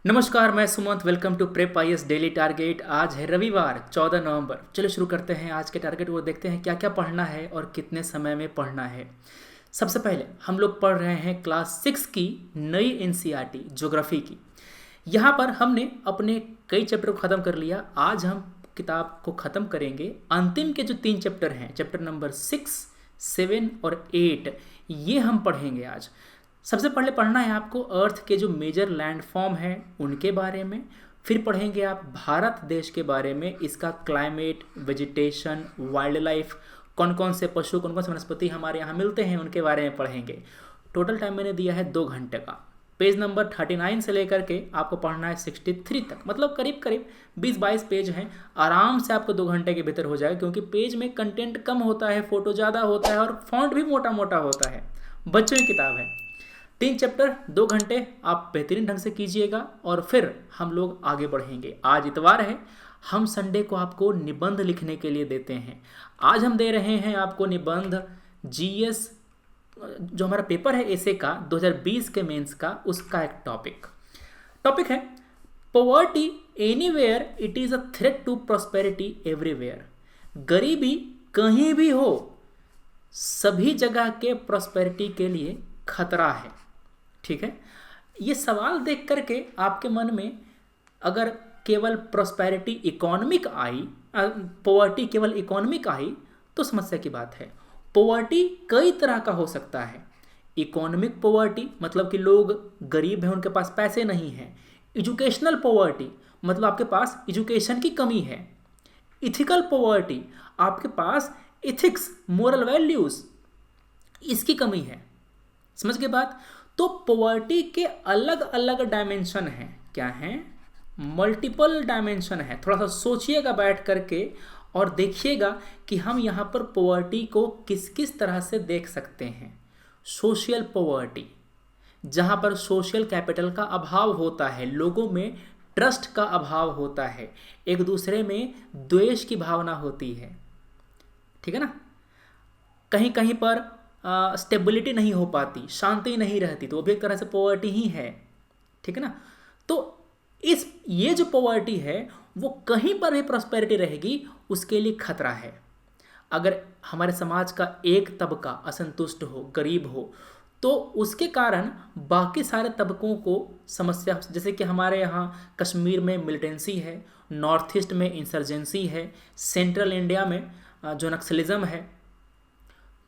नमस्कार, मैं Sumant. Welcome to prep IAS daily target. आज है रविवार 14 नवंबर। चलो शुरू करते हैं आज के टारगेट को। देखते हैं क्या क्या पढ़ना है और कितने समय में पढ़ना है। सबसे पहले हम लोग पढ़ रहे हैं क्लास 6 की नई एनसीईआरटी ज्योग्राफी की। यहाँ पर हमने अपने कई चैप्टर को ख़त्म कर लिया। आज हम किताब को ख़त्म करेंगे। अंतिम के जो 3 चैप्टर हैं, चैप्टर नंबर 6, 7 और 8, ये हम पढ़ेंगे आज। सबसे पहले पढ़ना है आपको अर्थ के जो मेजर लैंडफॉर्म हैं उनके बारे में। फिर पढ़ेंगे आप भारत देश के बारे में, इसका क्लाइमेट, वेजिटेशन, वाइल्ड लाइफ, कौन कौन से पशु, कौन कौन से वनस्पति हमारे यहाँ मिलते हैं, उनके बारे में पढ़ेंगे। टोटल टाइम मैंने दिया है 2 घंटे का। पेज नंबर 39 से लेकर के आपको पढ़ना है 63 तक, मतलब करीब करीब 20-22 पेज हैं। आराम से आपको 2 घंटे के भीतर हो जाएगा, क्योंकि पेज में कंटेंट कम होता है, फोटो ज़्यादा होता है और फॉन्ट भी मोटा मोटा होता है। बच्चों की किताब है। 3 चैप्टर 2 घंटे आप बेहतरीन ढंग से कीजिएगा और फिर हम लोग आगे बढ़ेंगे। आज इतवार है, हम संडे को आपको निबंध लिखने के लिए देते हैं। आज हम दे रहे हैं आपको निबंध जीएस, जो हमारा पेपर है एसे का 2020 के मेंस का, उसका एक टॉपिक है poverty anywhere it is a threat to prosperity everywhere. गरीबी कहीं भी हो, सभी जगह के प्रॉस्पेरिटी के लिए खतरा है। ठीक है, ये सवाल देख करके आपके मन में अगर केवल प्रॉस्पेरिटी इकोनॉमिक आई, पॉवर्टी केवल इकोनॉमिक आई, तो समस्या की बात है। पॉवर्टी कई तरह का हो सकता है। इकोनॉमिक पॉवर्टी मतलब कि लोग गरीब हैं, उनके पास पैसे नहीं हैं। एजुकेशनल पॉवर्टी मतलब आपके पास एजुकेशन की कमी है। इथिकल पॉवर्टी, आपके पास इथिक्स, मोरल वैल्यूज, इसकी कमी है। समझ के बात? तो पॉवर्टी के अलग अलग डायमेंशन हैं। क्या हैं? मल्टीपल डायमेंशन है। थोड़ा सा सोचिएगा बैठ करके और देखिएगा कि हम यहाँ पर पॉवर्टी को किस किस तरह से देख सकते हैं। सोशल पॉवर्टी, जहाँ पर सोशल कैपिटल का अभाव होता है, लोगों में ट्रस्ट का अभाव होता है, एक दूसरे में द्वेष की भावना होती है। ठीक है ना? कहीं कहीं पर स्टेबिलिटी नहीं हो पाती, शांति नहीं रहती, तो वो भी एक तरह से पॉवर्टी ही है। ठीक है ना? तो ये जो पॉवर्टी है वो कहीं पर भी प्रॉस्पेरिटी रहेगी, उसके लिए खतरा है। अगर हमारे समाज का एक तबका असंतुष्ट हो, गरीब हो, तो उसके कारण बाकी सारे तबकों को समस्या, जैसे कि हमारे यहाँ कश्मीर में मिलिटेंसी है, नॉर्थ ईस्ट में इंसर्जेंसी है, सेंट्रल इंडिया में जो नक्सलिज्म है,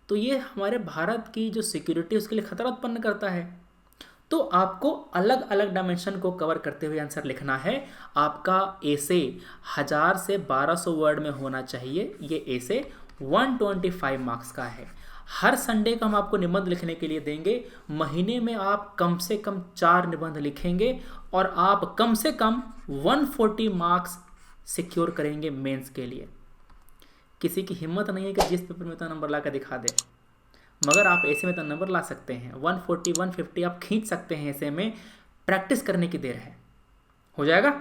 तो ये हमारे भारत की जो सिक्योरिटी उसके लिए खतरा उत्पन्न करता है। तो आपको अलग अलग डायमेंशन को कवर करते हुए आंसर लिखना है। आपका एसे 1000 से 1200 वर्ड में होना चाहिए। ये एसे 125 मार्क्स का है। हर संडे को हम आपको निबंध लिखने के लिए देंगे। महीने में आप कम से कम 4 निबंध लिखेंगे और आप कम से कम 140 मार्क्स सिक्योर करेंगे मेंस के लिए। किसी की हिम्मत नहीं है कि जिस पेपर में इतना नंबर ला कर दिखा दे, मगर आप ऐसे में तो नंबर ला सकते हैं। 140, 150 आप खींच सकते हैं। ऐसे में प्रैक्टिस करने की देर है। हो जाएगा?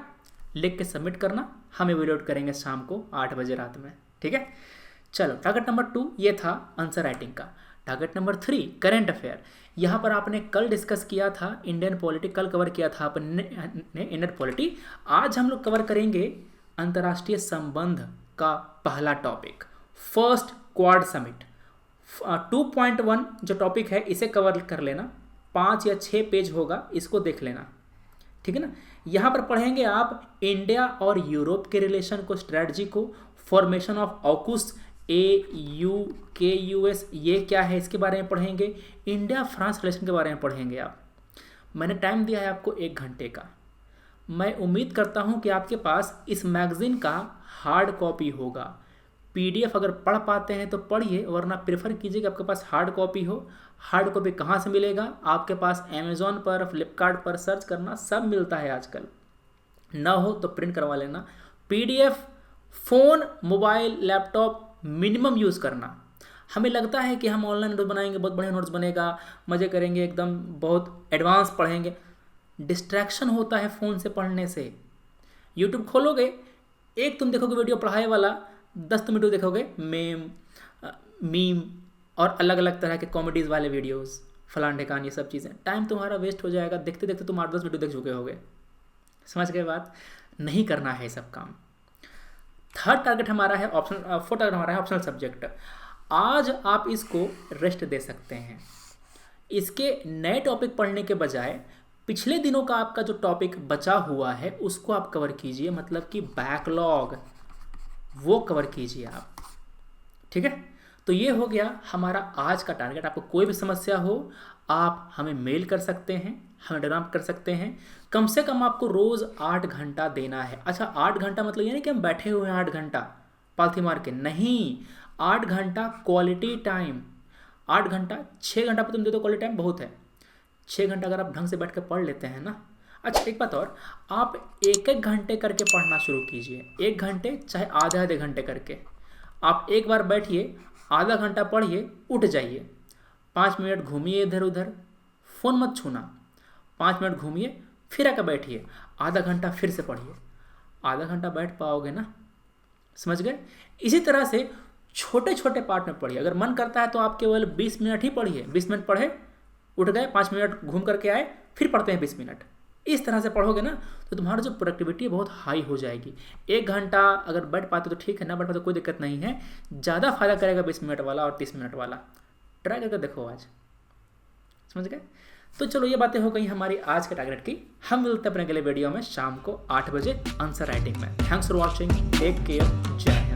लिख के सबमिट करना, हम एवेल्यूएट करेंगे शाम को 8 बजे रात में। ठीक है, चलो। टारगेट नंबर 2 ये था आंसर राइटिंग का। Target number 3 current affair. यहाँ पर आपने कल डिस्कस किया था इंडियन पॉलिटी, कल कवर किया था आपने इंडियन पॉलिटी। आज हम लोग कवर करेंगे अंतर्राष्ट्रीय संबंध का पहला टॉपिक, फर्स्ट क्वाड समिट। 2.1 जो टॉपिक है इसे कवर कर लेना। 5 या 6 पेज होगा, इसको देख लेना। ठीक है ना? यहाँ पर पढ़ेंगे आप इंडिया और यूरोप के रिलेशन को, स्ट्रेटजी को, फॉर्मेशन ऑफ ऑकुस, AUKUS ये क्या है इसके बारे में पढ़ेंगे। इंडिया फ्रांस रिलेशन के बारे में पढ़ेंगे आप। मैंने टाइम दिया है आपको 1 घंटे का। मैं उम्मीद करता हूँ कि आपके पास इस मैगजीन का हार्ड कॉपी होगा। PDF अगर पढ़ पाते हैं तो पढ़िए, वरना प्रेफर कीजिए कि आपके पास हार्ड कॉपी हो। हार्ड कॉपी कहाँ से मिलेगा? आपके पास अमेज़ॉन पर, फ्लिपकार्ट पर सर्च करना, सब मिलता है आजकल। ना हो तो प्रिंट करवा लेना। PDF phone, mobile, laptop minimum use करना। हमें लगता है कि हम ऑनलाइन नोट्स बनाएंगे, बहुत बढ़िया नोट्स बनेगा, मज़े करेंगे, एकदम बहुत एडवांस पढ़ेंगे। डिस्ट्रैक्शन होता है फ़ोन से पढ़ने से। यूट्यूब खोलोगे, एक तुम देखोगे वीडियो पढ़ाई वाला, 10 तुम वीडियो देखोगे मीम और अलग अलग तरह के कॉमेडीज़ वाले वीडियोस, फलान ढेकान, ये सब चीज़ें। टाइम तुम्हारा वेस्ट हो जाएगा। देखते देखते तुम 8-10 वीडियो देख चुके होगे। समझ गए बात? नहीं करना है ये सब काम। थर्ड टारगेट हमारा है ऑप्शनल, फोर्थ टारगेट हमारा है ऑप्शनल सब्जेक्ट। आज आप इसको रेस्ट दे सकते हैं। इसके नए टॉपिक पढ़ने के बजाय पिछले दिनों का आपका जो टॉपिक बचा हुआ है उसको आप कवर कीजिए, मतलब कि बैकलॉग वो कवर कीजिए आप। ठीक है, तो ये हो गया हमारा आज का टारगेट। आपको कोई भी समस्या हो आप हमें मेल कर सकते हैं, हमें टेलीग्राम कर सकते हैं। कम से कम आपको रोज़ 8 घंटा देना है। अच्छा, 8 घंटा मतलब ये नहीं कि हम बैठे हुए हैं 8 घंटा पालथी मार के, नहीं, 8 घंटा क्वालिटी टाइम। 8 घंटा, 6 घंटा पर तुम दे दो क्वालिटी टाइम बहुत है। 6 घंटा अगर आप ढंग से बैठ के पढ़ लेते हैं ना। अच्छा एक बात और, आप एक एक घंटे करके पढ़ना शुरू कीजिए। 1 घंटे चाहे आधे आधे घंटे करके। आप एक बार बैठिए, आधा घंटा पढ़िए, उठ जाइए, 5 मिनट घूमिए इधर उधर, फ़ोन मत छूना, 5 मिनट घूमिए, फिर आकर बैठिए, आधा घंटा फिर से पढ़िए। आधा घंटा बैठ पाओगे ना? समझ गए? इसी तरह से छोटे छोटे पार्ट में पढ़िए। अगर मन करता है तो आप केवल 20 मिनट ही पढ़िए। 20 मिनट पढ़े, उठ गए, 5 मिनट घूम करके आए, फिर पढ़ते हैं 20 मिनट। इस तरह से पढ़ोगे ना तो तुम्हारा जो प्रोडक्टिविटी है बहुत हाई हो जाएगी। 1 घंटा अगर बैठ पाते तो ठीक है, ना बैठ पाते तो कोई दिक्कत नहीं है। ज़्यादा फायदा करेगा 20 मिनट वाला और 30 मिनट वाला। ट्राई करके देखो आज। समझ गए? तो चलो ये बातें हो गई हमारी आज के टारगेट की। हम मिलते हैं अपने अगले वीडियो में शाम को 8 बजे आंसर राइटिंग में। Thanks for watching, take care, जय।